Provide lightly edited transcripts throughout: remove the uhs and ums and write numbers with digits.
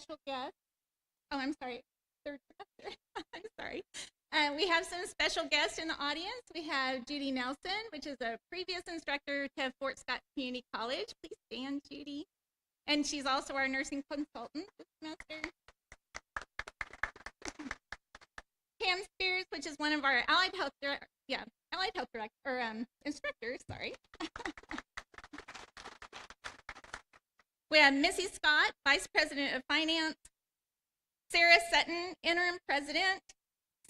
special guests. Oh, I'm sorry, third semester. I'm sorry. We have some special guests in the audience. We have Judy Nelson, which is a previous instructor to Fort Scott Community College. Please stand, Judy. And she's also our nursing consultant this semester. Pam Spears, which is one of our allied health instructors, sorry. We have Missy Scott, Vice President of Finance, Sarah Sutton, Interim President,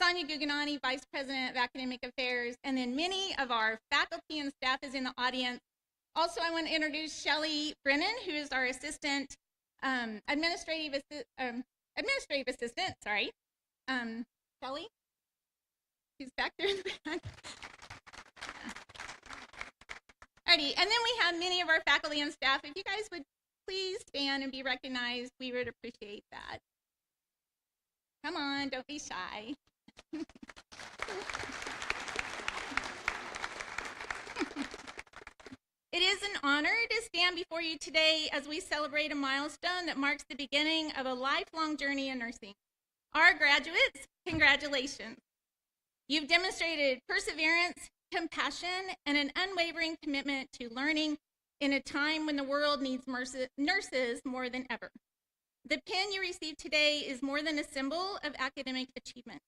Sonia Guganani, Vice President of Academic Affairs, and then many of our faculty and staff is in the audience. Also, I want to introduce Shelly Brennan, who is our assistant, administrative assistant, sorry. Shelly, who's back there in the back. Alrighty, and then we have many of our faculty and staff. If you guys would please stand and be recognized, we would appreciate that. Come on, don't be shy. It is an honor to stand before you today as we celebrate a milestone that marks the beginning of a lifelong journey in nursing. Our graduates, congratulations. You've demonstrated perseverance, compassion, and an unwavering commitment to learning in a time when the world needs nurses more than ever. The pin you received today is more than a symbol of academic achievement.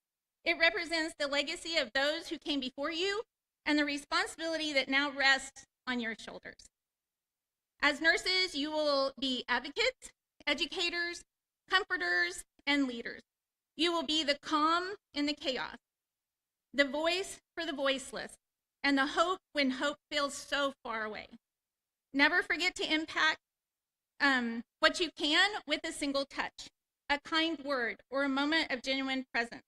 It represents the legacy of those who came before you and the responsibility that now rests on your shoulders. As nurses, you will be advocates, educators, comforters, and leaders. You will be the calm in the chaos, the voice for the voiceless, and the hope when hope feels so far away. Never forget to impact what you can with a single touch, a kind word, or a moment of genuine presence.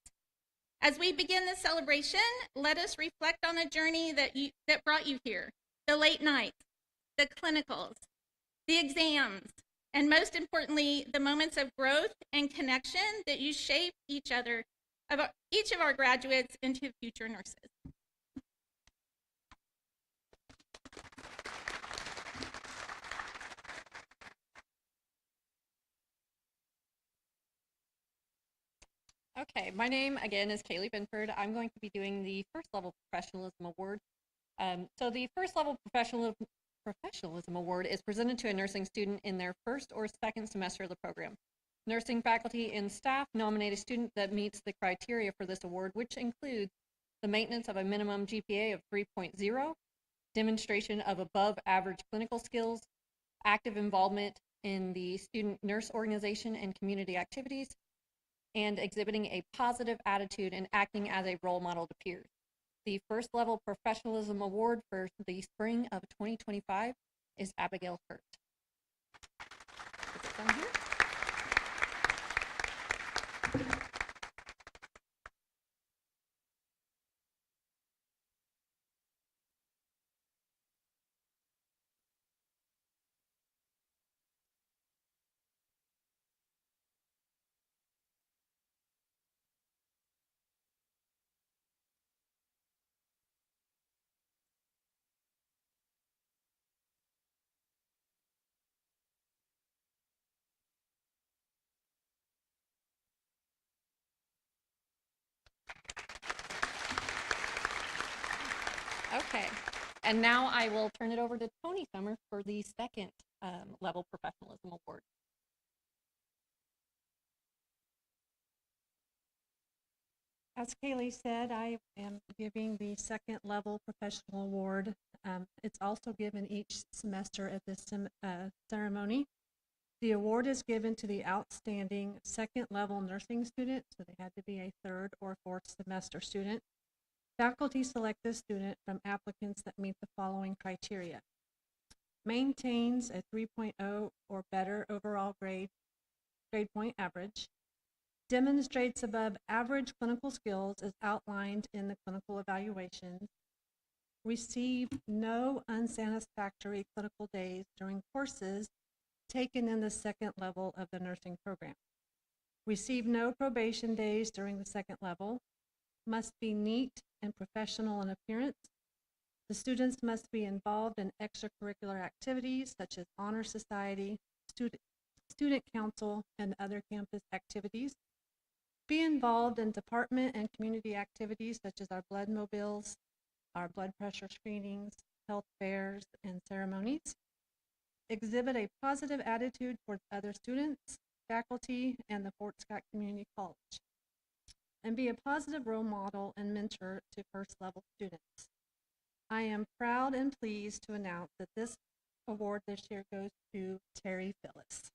As we begin this celebration, let us reflect on the journey that brought you here, the late nights, the clinicals, the exams, and most importantly, the moments of growth and connection that you shape each of our graduates into future nurses. Okay, my name again is Kaylee Binford. I'm going to be doing the First Level Professionalism Award. So the First Level Professionalism Award is presented to a nursing student in their first or second semester of the program. Nursing faculty and staff nominate a student that meets the criteria for this award, which includes the maintenance of a minimum GPA of 3.0, demonstration of above average clinical skills, active involvement in the student nurse organization and community activities, and exhibiting a positive attitude and acting as a role model to peers. The First Level Professionalism Award for the spring of 2025 is Abigail Hurt. Is it down here? Okay, and now I will turn it over to Tony Summer for the second level professionalism award. As Kaylee said, I am giving the second level professional award. It's also given each semester at this ceremony. The award is given to the outstanding second level nursing student, so they had to be a third or fourth semester student. Faculty select this student from applicants that meet the following criteria: maintains a 3.0 or better overall grade point average, demonstrates above average clinical skills as outlined in the clinical evaluations, received no unsatisfactory clinical days during courses taken in the second level of the nursing program, received no probation days during the second level, must be neat and professional in appearance. The students must be involved in extracurricular activities such as honor society, student council, and other campus activities. Be involved in department and community activities such as our blood mobiles, our blood pressure screenings, health fairs, and ceremonies. Exhibit a positive attitude towards other students, faculty, and the Fort Scott Community College. And be a positive role model and mentor to first level students. I am proud and pleased to announce that this award this year goes to Terry Phyllis.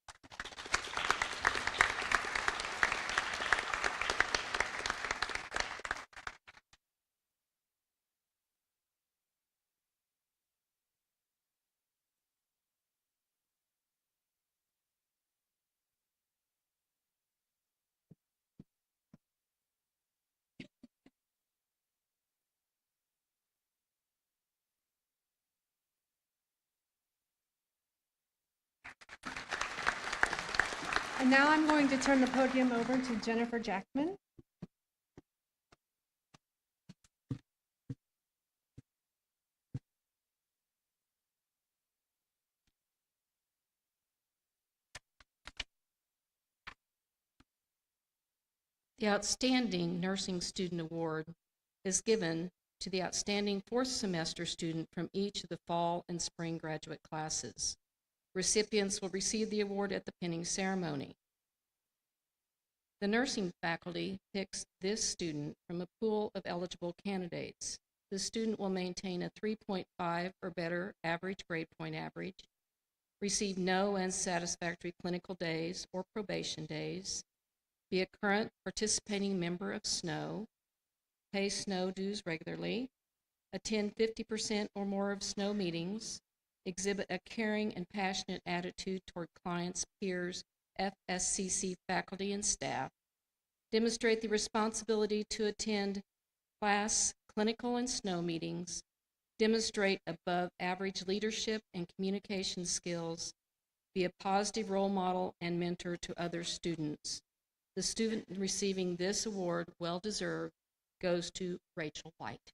And now I'm going to turn the podium over to Jennifer Jackman. The Outstanding Nursing Student Award is given to the outstanding fourth semester student from each of the fall and spring graduate classes. Recipients will receive the award at the pinning ceremony. The nursing faculty picks this student from a pool of eligible candidates. The student will maintain a 3.5 or better average grade point average, receive no unsatisfactory clinical days or probation days, be a current participating member of SNO, pay SNO dues regularly, attend 50% or more of SNO meetings, exhibit a caring and passionate attitude toward clients, peers, FSCC faculty and staff, demonstrate the responsibility to attend class, clinical, and SNO meetings, demonstrate above average leadership and communication skills, be a positive role model and mentor to other students. The student receiving this award, well deserved, goes to Rachel White.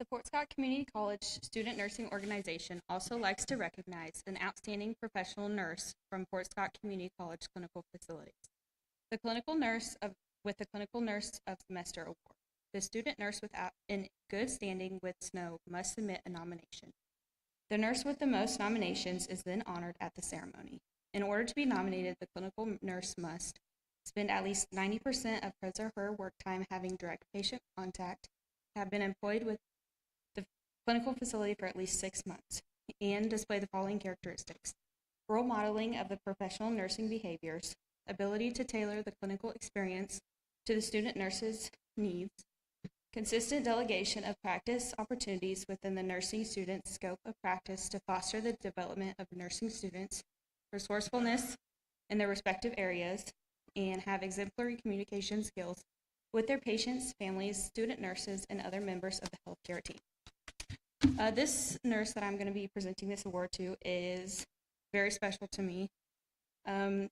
The Fort Scott Community College Student Nursing Organization also likes to recognize an outstanding professional nurse from Fort Scott Community College clinical facilities. The clinical nurse with the Clinical Nurse of Semester Award. The student nurse in good standing with SNO must submit a nomination. The nurse with the most nominations is then honored at the ceremony. In order to be nominated, the clinical nurse must spend at least 90% of his or her work time having direct patient contact, have been employed with the clinical facility for at least 6 months, and display the following characteristics: role modeling of the professional nursing behaviors, ability to tailor the clinical experience to the student nurse's needs, consistent delegation of practice opportunities within the nursing student's scope of practice to foster the development of nursing students, resourcefulness in their respective areas, and have exemplary communication skills with their patients, families, student nurses, and other members of the healthcare team. This nurse that I'm going to be presenting this award to is very special to me.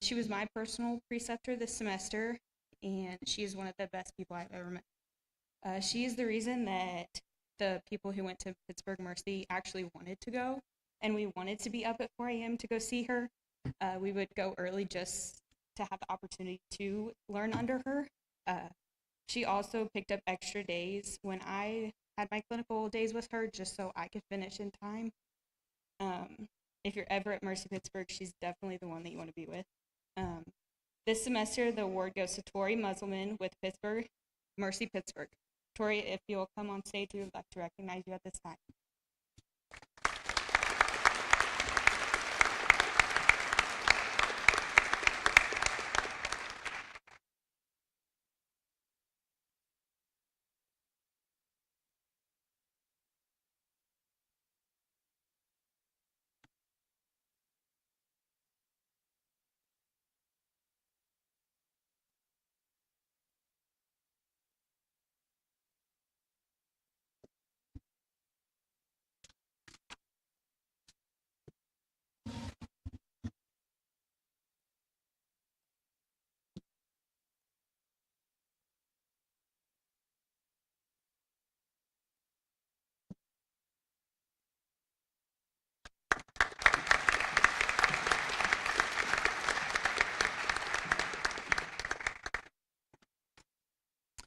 She was my personal preceptor this semester, and she is one of the best people I've ever met. She is the reason that the people who went to Pittsburgh Mercy actually wanted to go, and we wanted to be up at 4 a.m. to go see her. We would go early just to have the opportunity to learn under her. She also picked up extra days when I had my clinical days with her just so I could finish in time. If you're ever at Mercy Pittsburgh, she's definitely the one that you want to be with. This semester, the award goes to Tori Musselman with Pittsburgh, Mercy Pittsburgh. Tori, if you'll come on stage, we would like to recognize you at this time.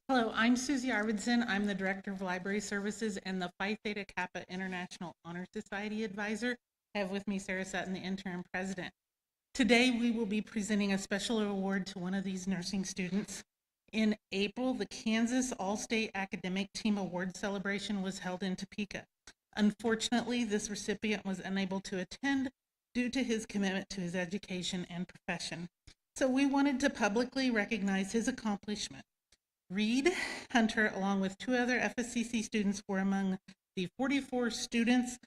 Hello, I'm Susie Arvidsson. I'm the Director of Library Services and the Phi Theta Kappa International Honor Society Advisor. I have with me Sarah Sutton, the Interim President. Today, we will be presenting a special award to one of these nursing students. In April, the Kansas All-State Academic Team Award celebration was held in Topeka. Unfortunately, this recipient was unable to attend due to his commitment to his education and profession. So we wanted to publicly recognize his accomplishment. Reed Hunter, along with 2 other FSCC students, were among the 44 students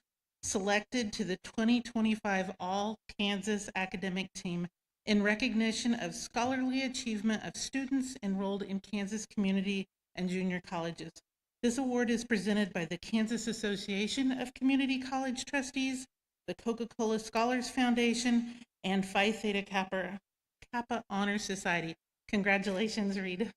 selected to the 2025 All-Kansas Academic Team in recognition of scholarly achievement of students enrolled in Kansas community and junior colleges. This award is presented by the Kansas Association of Community College Trustees, the Coca-Cola Scholars Foundation, and Phi Theta Kappa Honor Society. Congratulations, Reed.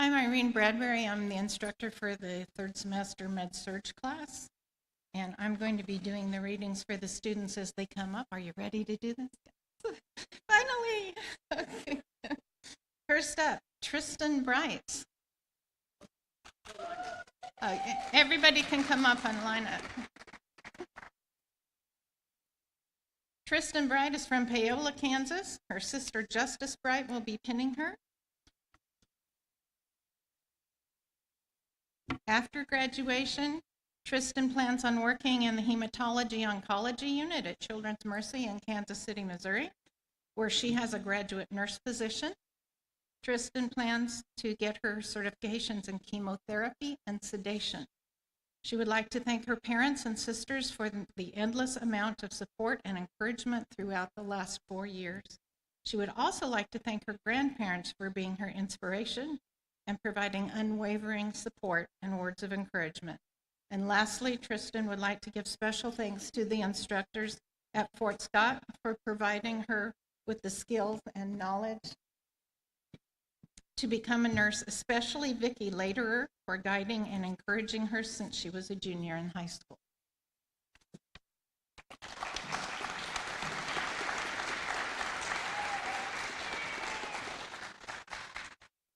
I'm Irene Bradbury. I'm the instructor for the 3rd semester Med-Surg class, and I'm going to be doing the readings for the students as they come up. Are you ready to do this? Finally! Okay. First up, Tristan Bright. Everybody can come up and line up. Tristan Bright is from Paola, Kansas. Her sister Justice Bright will be pinning her. After graduation, Tristan plans on working in the hematology oncology unit at Children's Mercy in Kansas City, Missouri, where she has a graduate nurse position. Tristan plans to get her certifications in chemotherapy and sedation. She would like to thank her parents and sisters for the endless amount of support and encouragement throughout the last 4 years. She would also like to thank her grandparents for being her inspiration and providing unwavering support and words of encouragement. And lastly, Tristan would like to give special thanks to the instructors at Fort Scott for providing her with the skills and knowledge to become a nurse, especially Vicki Lederer for guiding and encouraging her since she was a junior in high school.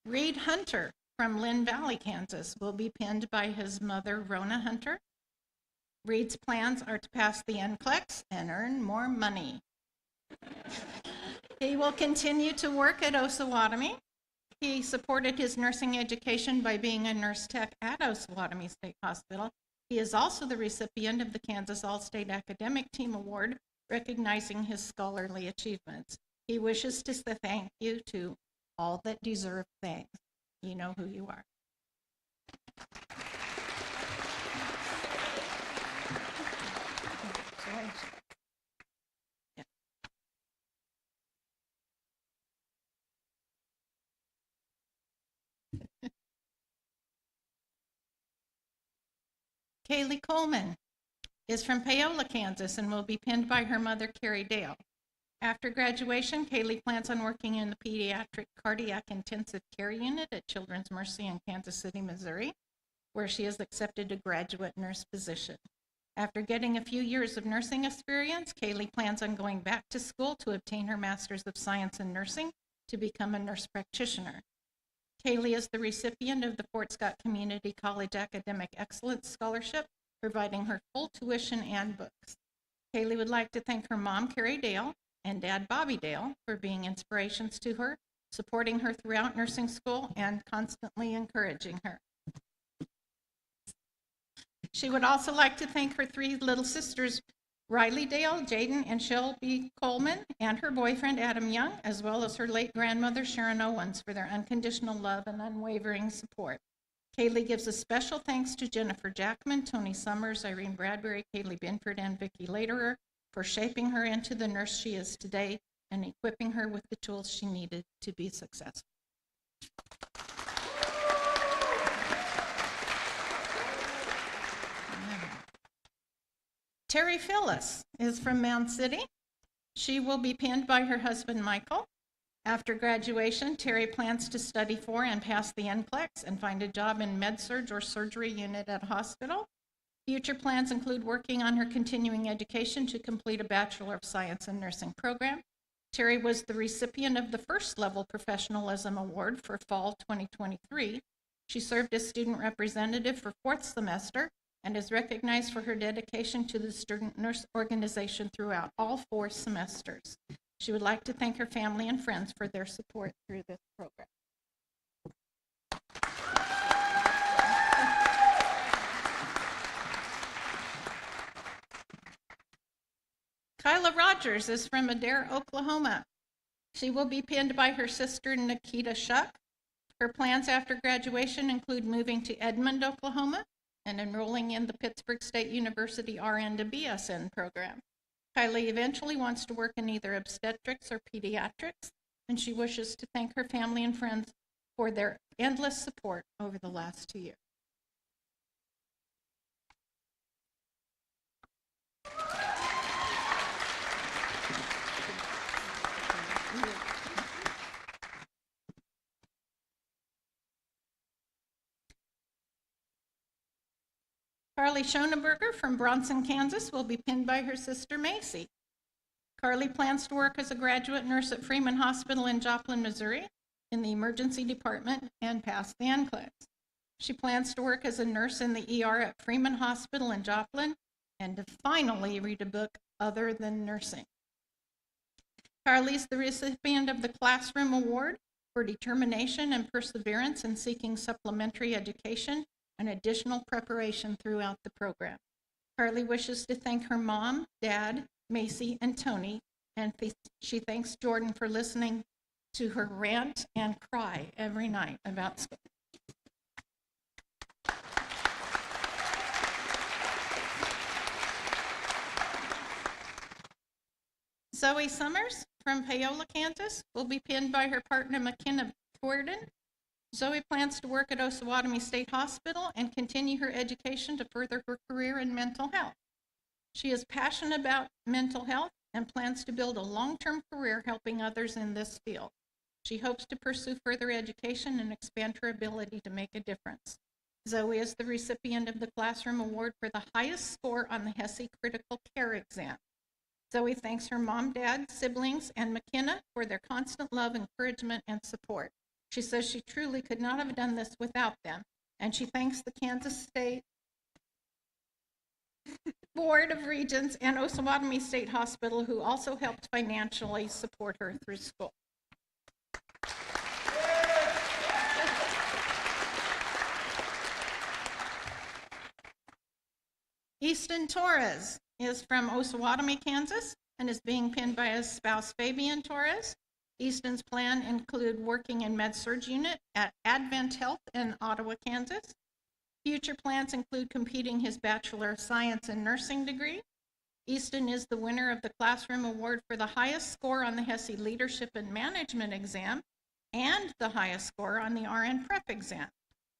Reed Hunter from Lynn Valley, Kansas, will be pinned by his mother, Rona Hunter. Reed's plans are to pass the NCLEX and earn more money. He will continue to work at Osawatomie. He supported his nursing education by being a nurse tech at Osawatomie State Hospital. He is also the recipient of the Kansas All-State Academic Team Award, recognizing his scholarly achievements. He wishes to say thank you to all that deserve thanks. You know who you are. Kaylee Coleman is from Paola, Kansas, and will be pinned by her mother, Carrie Dale. After graduation, Kaylee plans on working in the pediatric cardiac intensive care unit at Children's Mercy in Kansas City, Missouri, where she is accepted a graduate nurse position. After getting a few years of nursing experience, Kaylee plans on going back to school to obtain her Master's of Science in Nursing to become a nurse practitioner. Kaylee is the recipient of the Fort Scott Community College Academic Excellence Scholarship, providing her full tuition and books. Kaylee would like to thank her mom, Carrie Dale, and dad, Bobby Dale, for being inspirations to her, supporting her throughout nursing school, and constantly encouraging her. She would also like to thank her three little sisters, Riley Dale, Jaden, and Shelby Coleman, and her boyfriend, Adam Young, as well as her late grandmother, Sharon Owens, for their unconditional love and unwavering support. Kaylee gives a special thanks to Jennifer Jackman, Tony Summers, Irene Bradbury, Kaylee Binford, and Vicki Lederer for shaping her into the nurse she is today and equipping her with the tools she needed to be successful. Terry Phyllis is from Mound City. She will be pinned by her husband, Michael. After graduation, Terry plans to study for and pass the NCLEX and find a job in med-surg or surgery unit at a hospital. Future plans include working on her continuing education to complete a Bachelor of Science in Nursing program. Terry was the recipient of the First Level Professionalism Award for fall 2023. She served as student representative for fourth semester and is recognized for her dedication to the student nurse organization throughout all 4 semesters. She would like to thank her family and friends for their support through this program. Kyla Rogers is from Adair, Oklahoma. She will be pinned by her sister, Nikita Shuck. Her plans after graduation include moving to Edmond, Oklahoma, and enrolling in the Pittsburgh State University RN to BSN program. Kylie eventually wants to work in either obstetrics or pediatrics, and she wishes to thank her family and friends for their endless support over the last 2 years. Carly Schoenberger from Bronson, Kansas will be pinned by her sister Macy. Carly plans to work as a graduate nurse at Freeman Hospital in Joplin, Missouri in the emergency department and pass the NCLEX. She plans to work as a nurse in the ER at Freeman Hospital in Joplin and to finally read a book other than nursing. Carly is the recipient of the Classroom Award for determination and perseverance in seeking supplementary education and additional preparation throughout the program. Carly wishes to thank her mom, dad, Macy, and Tony, and she thanks Jordan for listening to her rant and cry every night about school. Zoe Summers from Paola, Kansas will be pinned by her partner McKenna Gordon. Zoe plans to work at Osawatomie State Hospital and continue her education to further her career in mental health. She is passionate about mental health and plans to build a long-term career helping others in this field. She hopes to pursue further education and expand her ability to make a difference. Zoe is the recipient of the Classroom Award for the highest score on the HESI Critical Care exam. Zoe thanks her mom, dad, siblings, and McKenna for their constant love, encouragement, and support. She says she truly could not have done this without them, and she thanks the Kansas State Board of Regents and Osawatomie State Hospital, who also helped financially support her through school. Easton Torres is from Osawatomie, Kansas, and is being pinned by his spouse, Fabian Torres. Easton's plan include working in med-surg unit at Advent Health in Ottawa, Kansas. Future plans include completing his Bachelor of Science in Nursing degree. Easton is the winner of the Classroom Award for the highest score on the HESI Leadership and Management exam and the highest score on the RN Prep exam.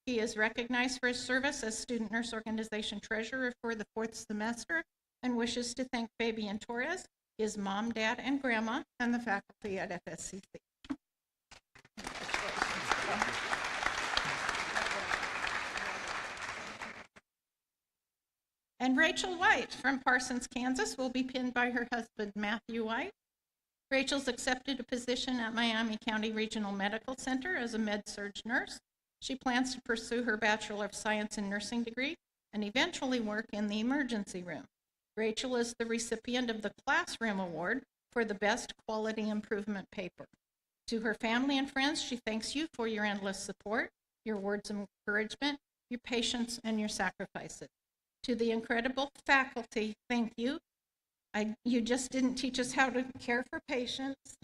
He is recognized for his service as Student Nurse Organization Treasurer for the 4th semester and wishes to thank Fabian Torres, his mom, dad, and grandma, and the faculty at FSCC. And Rachel White from Parsons, Kansas will be pinned by her husband, Matthew White. Rachel's accepted a position at Miami County Regional Medical Center as a med-surg nurse. She plans to pursue her Bachelor of Science in Nursing degree and eventually work in the emergency room. Rachel is the recipient of the Classroom Award for the Best Quality Improvement Paper. To her family and friends, she thanks you for your endless support, your words of encouragement, your patience, and your sacrifices. To the incredible faculty, thank you. You just didn't teach us how to care for patients.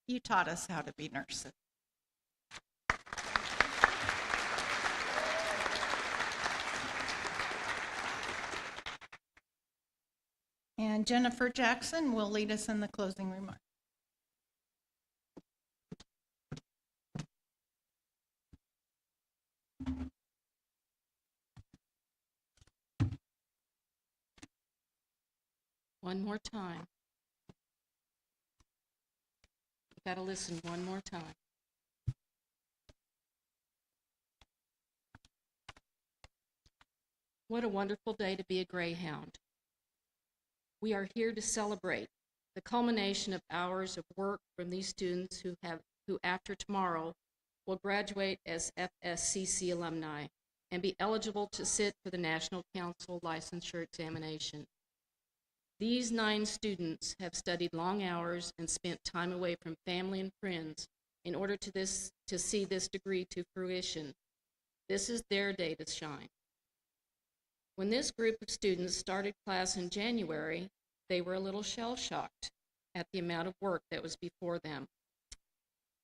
You taught us how to be nurses. And Jennifer Jackson will lead us in the closing remarks. One more time. You got to listen one more time. What a wonderful day to be a Greyhound. We are here to celebrate the culmination of hours of work from these students who after tomorrow will graduate as FSCC alumni and be eligible to sit for the National Council licensure examination. These 9 students have studied long hours and spent time away from family and friends in order to see this degree to fruition. This is their day to shine. When this group of students started class in January, they were a little shell-shocked at the amount of work that was before them.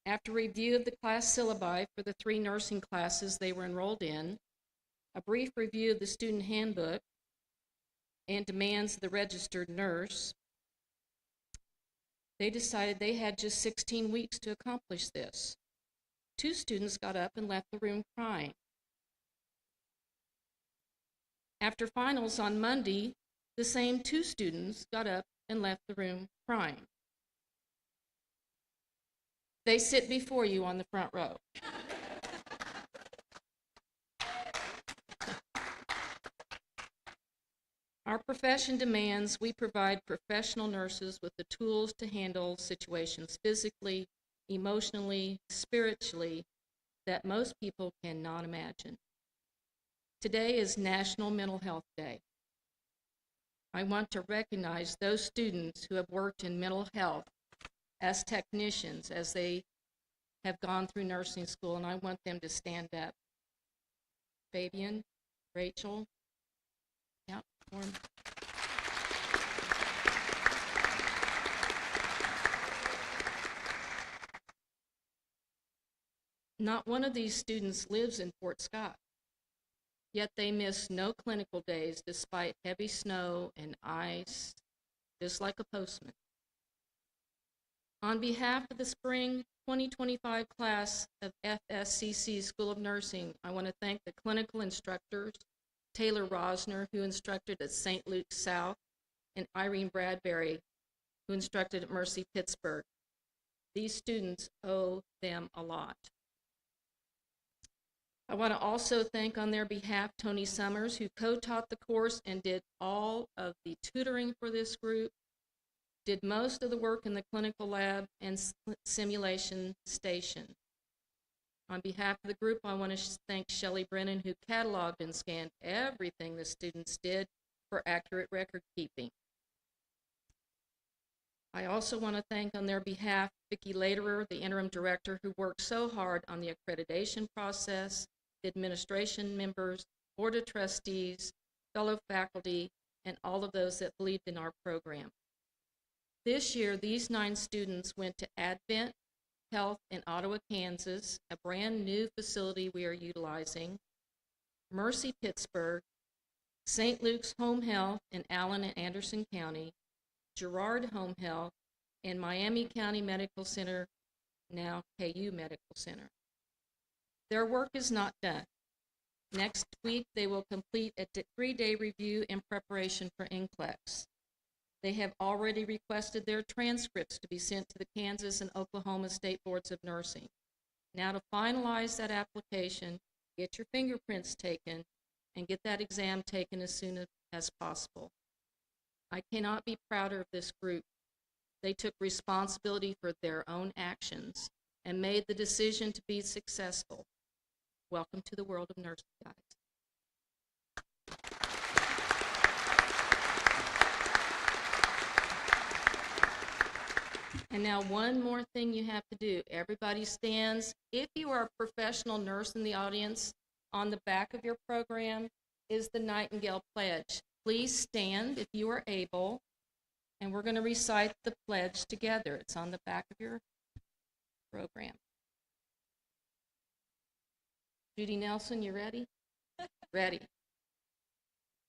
After review of the class syllabi for the 3 nursing classes they were enrolled in, a brief review of the student handbook, and demands of the registered nurse, they decided they had just 16 weeks to accomplish this. 2 students got up and left the room crying. After finals on Monday, the same 2 students got up and left the room crying. They sit before you on the front row. Our profession demands we provide professional nurses with the tools to handle situations physically, emotionally, spiritually that most people cannot imagine. Today is National Mental Health Day. I want to recognize those students who have worked in mental health as technicians as they have gone through nursing school, and I want them to stand up. Fabian, Rachel, yeah, Not one of these students lives in Fort Scott, yet they miss no clinical days despite heavy snow and ice, just like a postman. On behalf of the spring 2025 class of FSCC School of Nursing, I want to thank the clinical instructors, Taylor Rosner, who instructed at St. Luke's South, and Irene Bradbury, who instructed at Mercy Pittsburgh. These students owe them a lot. I want to also thank on their behalf Tony Summers, who co-taught the course and did all of the tutoring for this group, did most of the work in the clinical lab and simulation station. On behalf of the group, I want to thank Shelley Brennan, who cataloged and scanned everything the students did for accurate record keeping. I also want to thank on their behalf Vicki Lederer, the interim director, who worked so hard on the accreditation process, the administration members, board of trustees, fellow faculty, and all of those that believed in our program. This year, these 9 students went to Advent Health in Ottawa, Kansas, a brand new facility we are utilizing, Mercy Pittsburgh, St. Luke's Home Health in Allen and Anderson County, Girard Home Health, and Miami County Medical Center, now KU Medical Center. Their work is not done. Next week, they will complete a 3-day review in preparation for NCLEX. They have already requested their transcripts to be sent to the Kansas and Oklahoma State Boards of Nursing. Now to finalize that application, get your fingerprints taken, and get that exam taken as soon as possible. I cannot be prouder of this group. They took responsibility for their own actions and made the decision to be successful. Welcome to the world of nursing, guys. And now one more thing you have to do. Everybody stands. If you are a professional nurse in the audience, on the back of your program is the Nightingale Pledge. Please stand if you are able, and we're going to recite the pledge together. It's on the back of your program. Judy Nelson, you ready? Ready.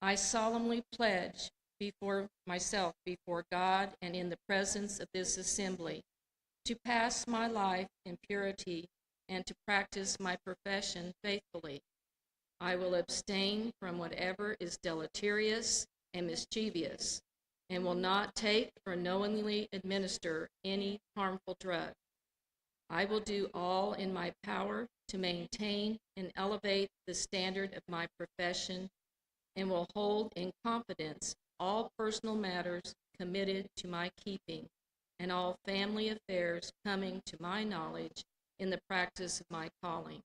I solemnly pledge before myself, before God, and in the presence of this assembly, to pass my life in purity and to practice my profession faithfully. I will abstain from whatever is deleterious and mischievous, and will not take or knowingly administer any harmful drug. I will do all in my power to maintain and elevate the standard of my profession, and will hold in confidence all personal matters committed to my keeping, and all family affairs coming to my knowledge in the practice of my calling.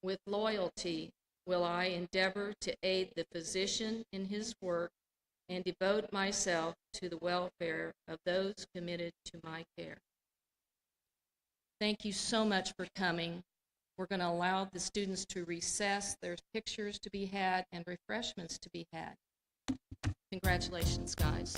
With loyalty will I endeavor to aid the physician in his work and devote myself to the welfare of those committed to my care. Thank you so much for coming. We're going to allow the students to recess. There's pictures to be had and refreshments to be had. Congratulations, guys.